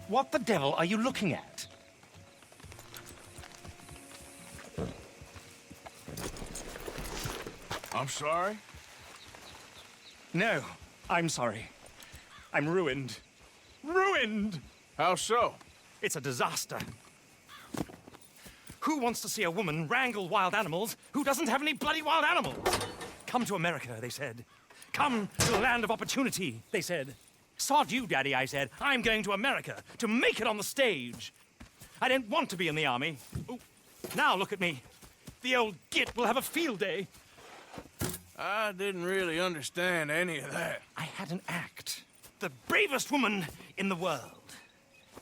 What the devil are you looking at? I'm sorry? No, I'm sorry. I'm ruined. Ruined! How so? It's a disaster. Who wants to see a woman wrangle wild animals who doesn't have any bloody wild animals? Come to America, they said. Come to the land of opportunity, they said. Sod you, Daddy, I said. I'm going to America to make it on the stage. I don't want to be in the army. Ooh, now look at me. The old git will have a field day. I didn't really understand any of that. I had an act. The bravest woman in the world.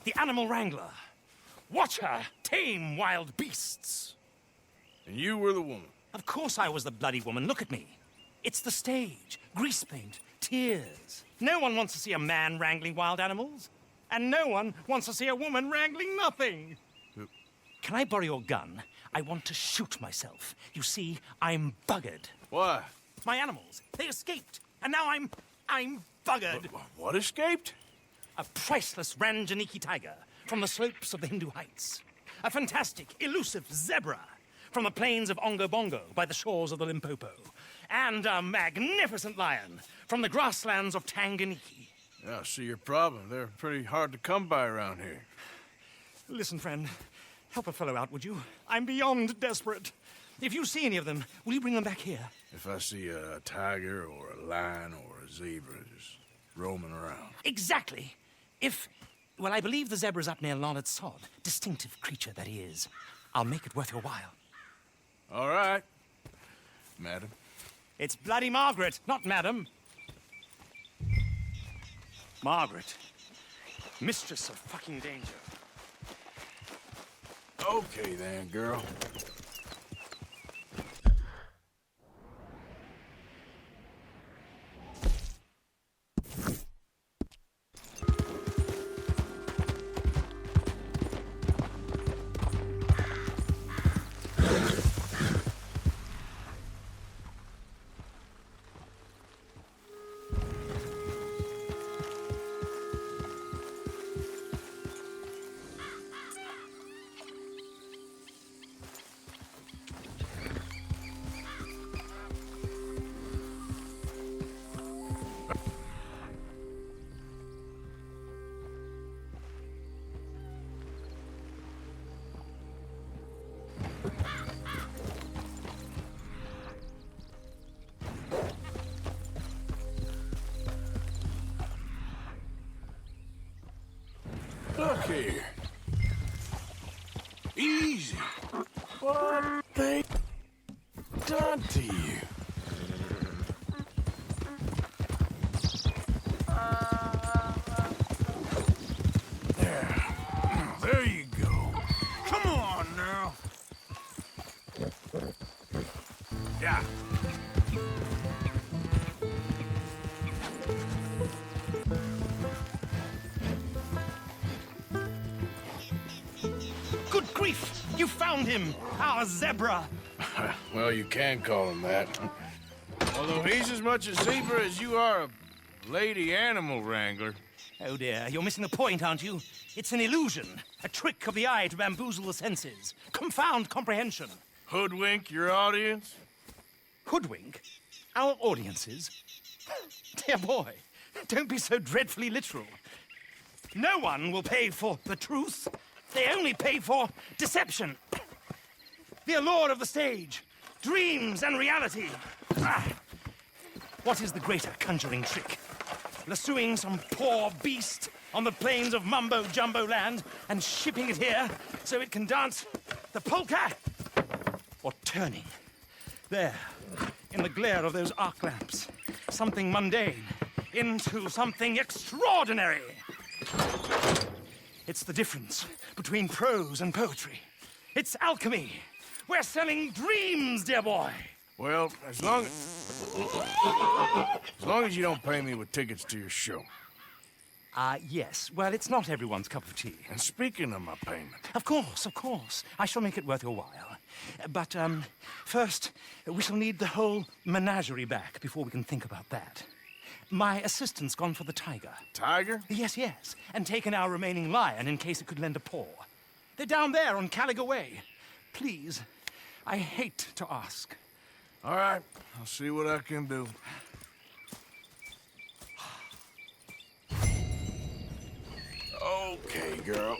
The animal wrangler. Watch her tame wild beasts. And you were the woman? Of course I was the bloody woman. Look at me. It's the stage. Grease paint. Tears. No one wants to see a man wrangling wild animals. And no one wants to see a woman wrangling nothing. Can I borrow your gun? I want to shoot myself. You see, I'm buggered. Why? My animals, they escaped. And now I'm buggered. What escaped? A priceless Ranjaniki tiger from the slopes of the Hindu Heights. A fantastic, elusive zebra from the plains of Ongo Bongo by the shores of the Limpopo. And a magnificent lion from the grasslands of Tanganyika. Yeah, I see your problem. They're pretty hard to come by around here. Listen, friend, help a fellow out, would you? I'm beyond desperate. If you see any of them, will you bring them back here? If I see a tiger or a lion or a zebra just roaming around. Exactly. Well, I believe the zebra's up near Larned Sod. Distinctive creature that he is. I'll make it worth your while. All right, madam. It's bloody Margaret, not madam. Margaret. Mistress of fucking danger. Okay then, girl. Look here. Easy. What they done to you? There you go. Come on now. Yeah. Good grief! You found him! Our zebra! Well, you can call him that. Although he's as much a zebra as you are a lady animal wrangler. Oh dear, you're missing the point, aren't you? It's an illusion. A trick of the eye to bamboozle the senses. Confound comprehension. Hoodwink your audience? Hoodwink? Our audiences? Dear boy, don't be so dreadfully literal. No one will pay for the truth. They only pay for deception. The allure of the stage. Dreams and reality. What is the greater conjuring trick? Lassoing some poor beast on the plains of mumbo-jumbo land and shipping it here so it can dance the polka? Or turning, there, in the glare of those arc lamps, something mundane into something extraordinary? It's the difference between prose and poetry. It's alchemy. We're selling dreams, dear boy. Well, as long as you don't pay me with tickets to your show. Yes. Well, it's not everyone's cup of tea. And speaking of my payment... Of course. I shall make it worth your while. But, first, we shall need the whole menagerie back before we can think about that. My assistant's gone for the tiger. Tiger? Yes, yes, and taken our remaining lion in case it could lend a paw. They're down there on Caliga Way. Please, I hate to ask. All right, I'll see what I can do. Okay, girl.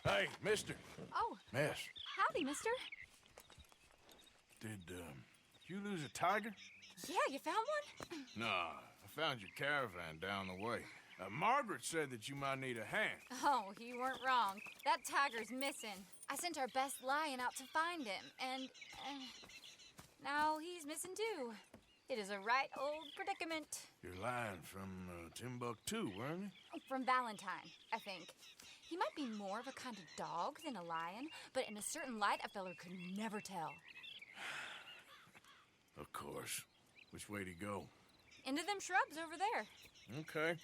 Hey, mister. Oh, Miss, howdy, mister. did, you lose a tiger? Yeah, you found one? Nah, I found your caravan down the way. Margaret said that you might need a hand. Oh, you weren't wrong. That tiger's missing. I sent our best lion out to find him, and now he's missing too. It is a right old predicament. You're lying from Timbuktu, weren't you? From Valentine, I think. He might be more of a kind of dog than a lion, but in a certain light, a feller could never tell. Of course. Which way to go? Into them shrubs over there. Okay.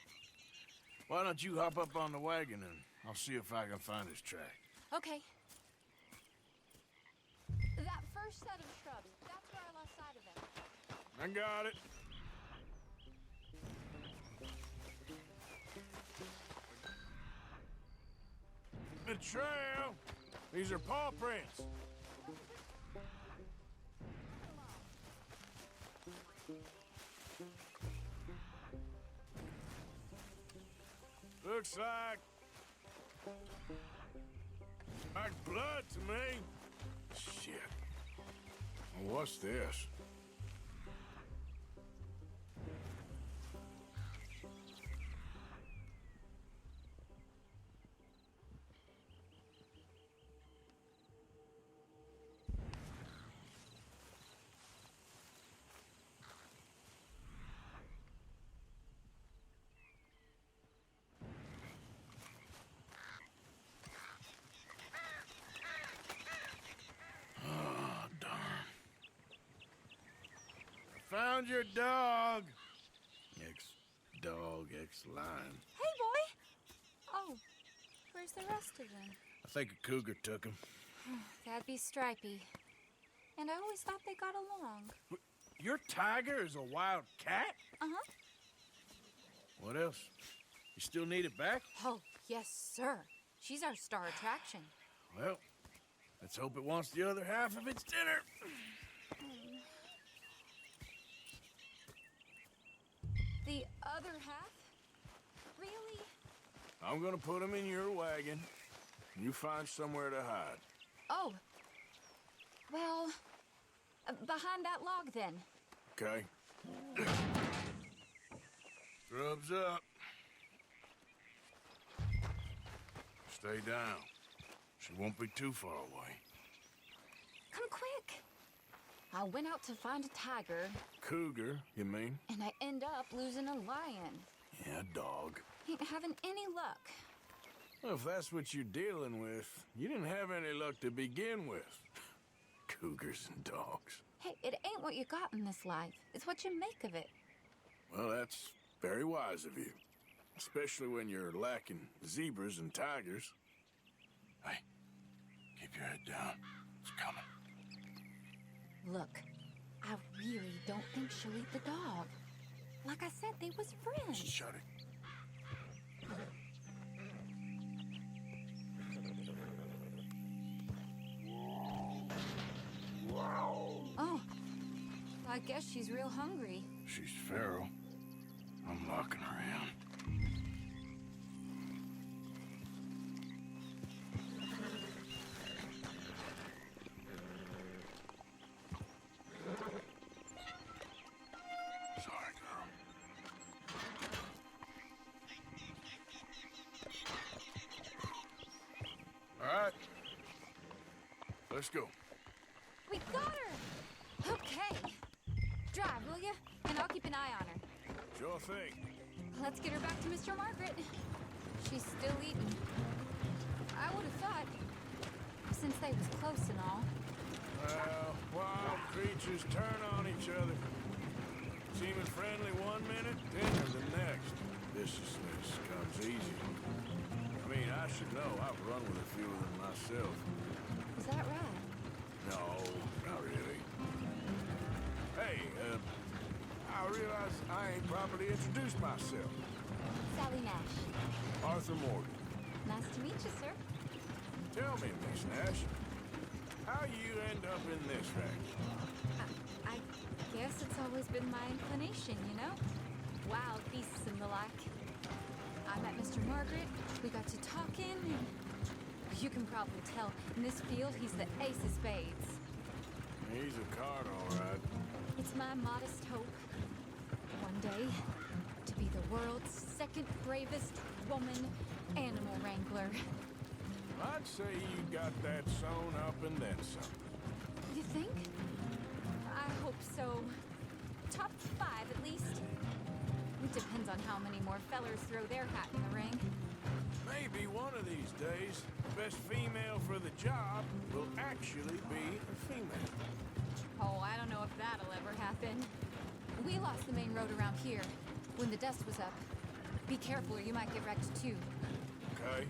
Why don't you hop up on the wagon and I'll see if I can find his track. Okay. That first set of shrubs, that's where I lost sight of him. I got it. The trail. These are paw prints. Looks like blood to me. Shit. What's this? Found your dog. Ex-dog, ex-lion. Hey, boy! Oh, where's the rest of them? I think a cougar took him. That'd be Stripey. And I always thought they got along. Your tiger is a wild cat? Uh-huh. What else? You still need it back? Oh, yes, sir. She's our star attraction. Well, let's hope it wants the other half of its dinner. The other half? Really? I'm gonna put him in your wagon. You find somewhere to hide. Oh. Well, behind that log, then. Okay. Scrubs up. Stay down. She won't be too far away. Come quick. I went out to find a tiger. Cougar, you mean? And I end up losing a lion. Yeah, dog. Ain't having any luck. Well, if that's what you're dealing with, you didn't have any luck to begin with. Cougars and dogs. Hey, it ain't what you got in this life. It's what you make of it. Well, that's very wise of you. Especially when you're lacking zebras and tigers. Hey, keep your head down. It's coming. Look, I really don't think she'll eat the dog. Like I said, they was friends. Shut it. Oh, I guess she's real hungry. She's feral. I'm locking her in. Sorry, girl. All right. Let's go. We got her! Okay. Drive, will you? And I'll keep an eye on her. Sure thing. Let's get her back to Mr. Margaret. she's still eating. I would have thought, since they was close and all. Well, wild creatures turn on each other. Seeming friendly one minute, tender the next. Viciousness comes easy. I mean, I should know. I've run with a few of them myself. Is that right? No, not really. Hey, I realize I ain't properly introduced myself. Sally Nash. Arthur Morgan. Nice to meet you, sir. Tell me, Miss Nash, how you end up in this wreck? I guess it's always been my inclination, you know? Wild beasts and the like. I met Mr. Margaret, we got to talking, and you can probably tell, in this field, he's the ace of spades. He's a card, all right. It's my modest hope, one day, to be the world's second bravest woman animal wrangler. I'd say you got that sewn up and then some. You think? I hope so. Top 5 at least. It depends on how many more fellers throw their hat in the ring. Maybe one of these days, the best female for the job will actually be a female. Oh, I don't know if that'll ever happen. We lost the main road around here when the dust was up. Be careful or you might get wrecked too. Okay.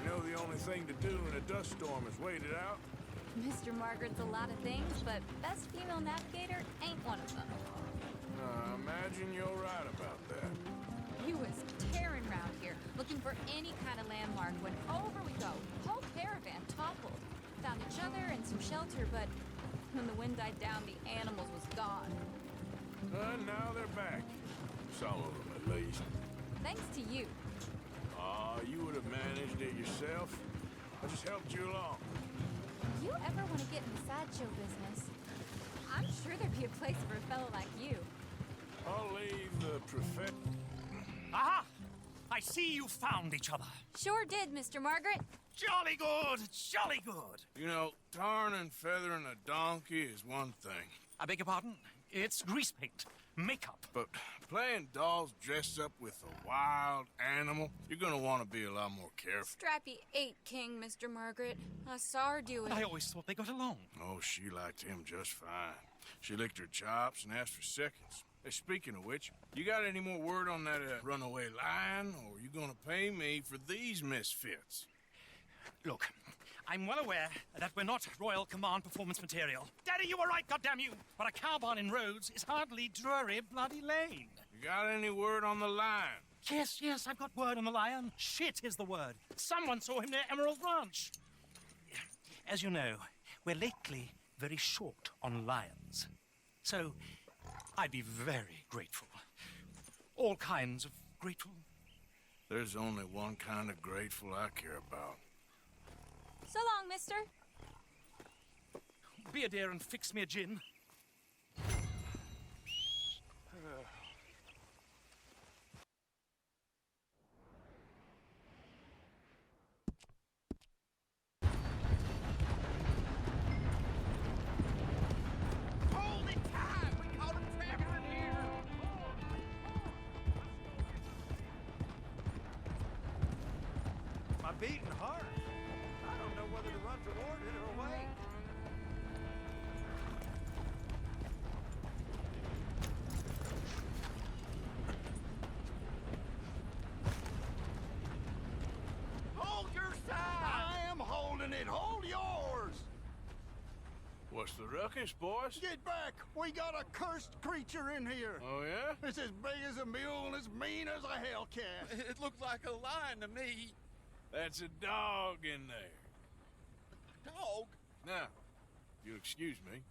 You know the only thing to do in a dust storm is wait it out? Mr. Margaret's a lot of things, but best female navigator ain't one of them. Imagine you're right about that. He was tearing around here, looking for any kind of landmark when over we go. Whole caravan toppled. Found each other and some shelter, but when the wind died down, the animals was gone. And now they're back. Some of them, at least. Thanks to you. You would have managed it yourself. I just helped you along. You ever want to get in the sideshow business? I'm sure there'd be a place for a fellow like you. I'll leave the Aha! I see you found each other. Sure did, Mr. Margaret. Jolly good, jolly good. You know, tarring and feathering a donkey is one thing. I beg your pardon? It's grease paint, makeup. But playing dolls dressed up with a wild animal, you're gonna want to be a lot more careful. Strappy ate King, Mr. Margaret. I saw her do it. I always thought they got along. Oh, she liked him just fine. She licked her chops and asked for seconds. Hey, speaking of which, you got any more word on that runaway lion, or are you gonna pay me for these misfits? Look, I'm well aware that we're not Royal Command performance material. Daddy, you were right, goddamn you! But a cow barn in Rhodes is hardly Drury Bloody Lane. You got any word on the lion? Yes, I've got word on the lion. Shit is the word. Someone saw him near Emerald Ranch. As you know, we're lately very short on lions. So, I'd be very grateful. All kinds of grateful. There's only one kind of grateful I care about. So long, mister. Be a dear and fix me a gin. Hold it tight! We caught him trapped in here! My beating heart. I don't know whether to run toward it or away. Hold your side! I am holding it. Hold yours! What's the ruckus, boys? Get back! We got a cursed creature in here. Oh, yeah? It's as big as a mule and as mean as a hellcat. It looked like a lion to me. That's a dog in there. Dog? Now, you'll excuse me.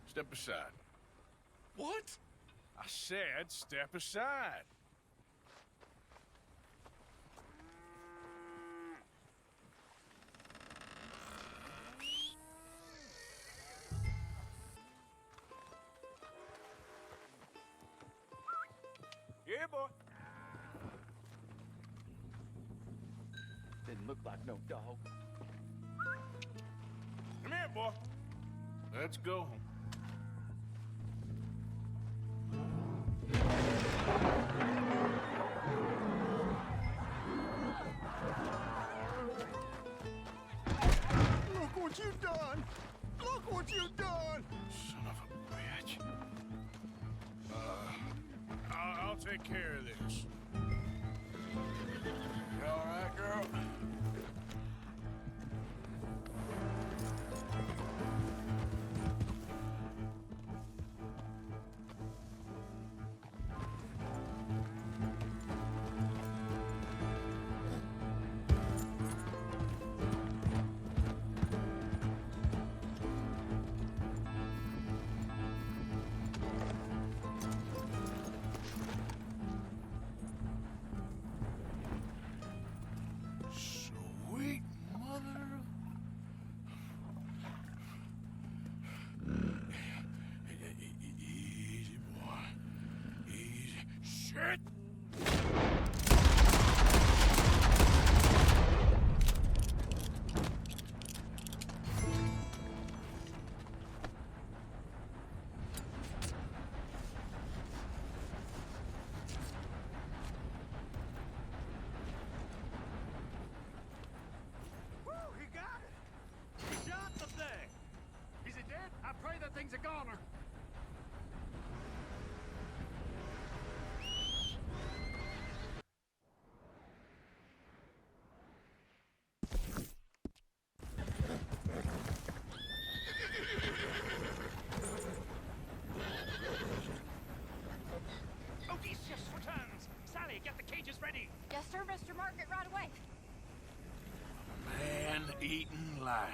Step aside. What? I said step aside. Yeah, boy. Didn't look like no dog. Come here, boy. Let's go home. Look what you've done! Son of a bitch. I'll take care of this. You all right, girl? Sweet mother. Easy, boy. Easy. Shit! Woo, he got it! He shot the thing! Is it dead? I pray that thing's a goner. Odysseus returns. Sally, get the cages ready. Yes, sir, Mr. Margaret, right away. Man-eating lion.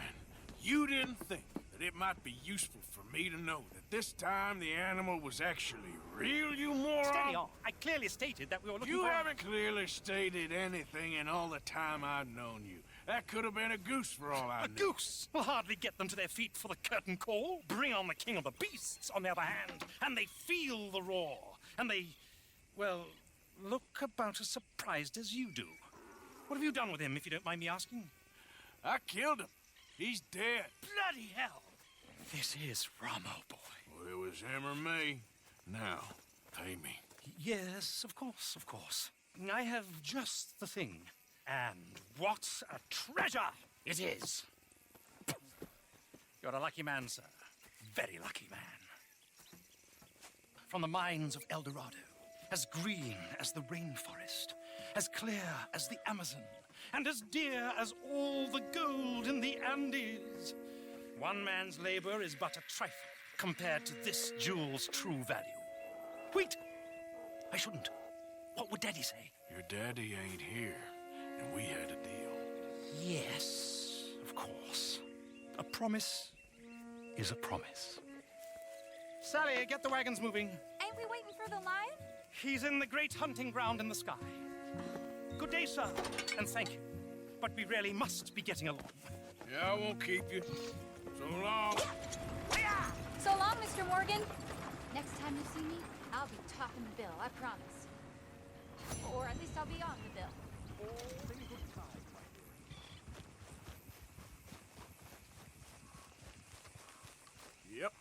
You didn't think that it might be useful for me to know that this time the animal was actually real, you moron? Steady on. I clearly stated that we were looking You for... haven't clearly stated anything in all the time I've known you. That could have been a goose for all I A knew. goose will hardly get them to their feet for the curtain call. Bring on the king of the beasts, on the other hand, and they feel the roar. And they, well, look about as surprised as you do. What have you done with him, if you don't mind me asking? I killed him. He's dead. Bloody hell! This is Ramo, boy. Well, it was him or me. Now, pay me. Yes, of course, of course. I have just the thing. And what a treasure it is! You're a lucky man, sir. Very lucky man. From the mines of El Dorado, as green as the rainforest, as clear as the Amazon, and as dear as all the gold in the Andes. One man's labor is but a trifle compared to this jewel's true value. Wait! I shouldn't. What would Daddy say? Your daddy ain't here, and we had a deal. Yes, of course. A promise is a promise. Sally, get the wagons moving. Ain't we waiting for the lion? He's in the great hunting ground in the sky. Good day, sir, and thank you. But we really must be getting along. Yeah, I won't keep you. So long. So long, Mr. Morgan. Next time you see me, I'll be topping the bill, I promise. Or at least I'll be on the bill. Yep,